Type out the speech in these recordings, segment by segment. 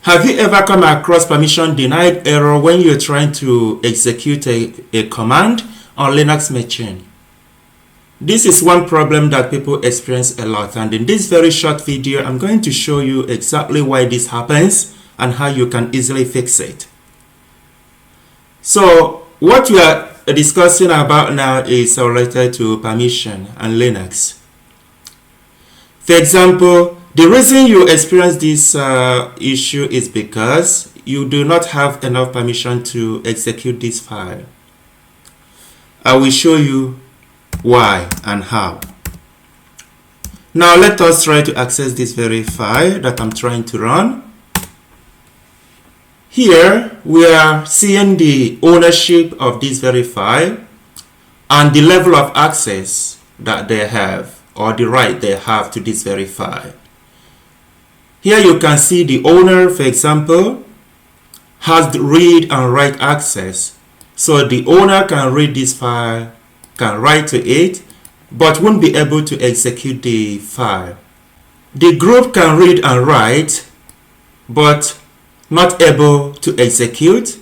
Have you ever come across permission denied error when you're trying to execute a command on Linux machine? This is one problem that people experience a lot, and in this very short video I'm going to show you exactly why this happens and how you can easily fix it. So what we are discussing about now is related to permission and Linux. For example, the reason you experience this issue is because you do not have enough permission to execute this file. I will show you why and how. Now let us try to access this very file that I'm trying to run. Here we are seeing the ownership of this very file and the level of access that they have, or the right they have to this very file. Here you can see the owner, for example, has the read and write access. So the owner can read this file, can write to it, but won't be able to execute the file. The group can read and write, but not able to execute.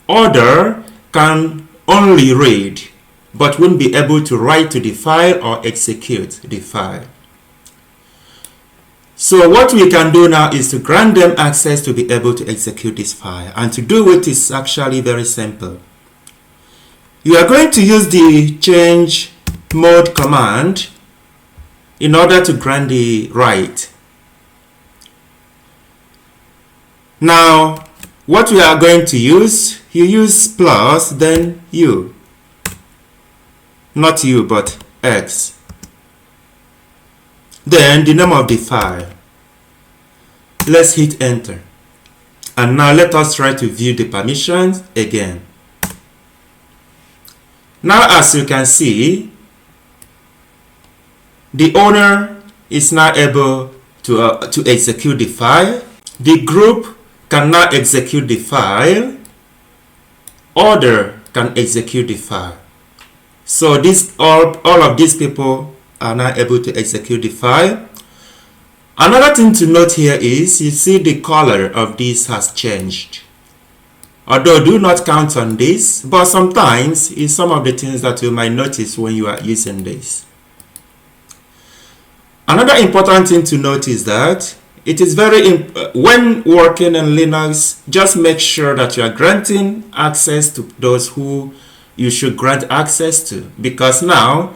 Other can only read, but won't be able to write to the file or execute the file. So what we can do now is to grant them access to be able to execute this file. And to do it is actually very simple. You are going to use the change mode command in order to grant the right. Now, what we are going to use, you use plus, then u. Not u, but x. Then the name of the file. Let's hit enter. And now let us try to view the permissions again. Now as you can see, the owner is now able to execute the file. The group can now execute the file. Other can execute the file. So this all of these people are now able to execute the file. Another thing to note here is you see the color of this has changed. Although do not count on this, but sometimes it's some of the things that you might notice when you are using this. Another important thing to note is that it is when working in Linux, just make sure that you are granting access to those who you should grant access to, because now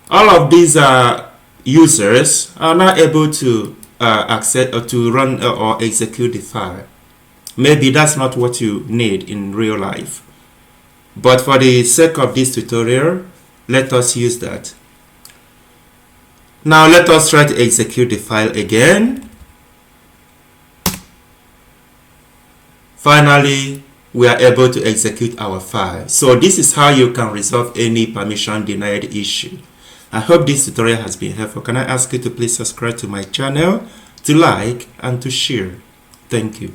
all of these users are not able to access or to run or execute the file. Maybe that's not what you need in real life, but for the sake of this tutorial, let us use that. Now let us try to execute the file again. Finally, we are able to execute our file. So this is how you can resolve any permission denied issue. I hope this tutorial has been helpful. Can I ask you to please subscribe to my channel, to like and to share. Thank you.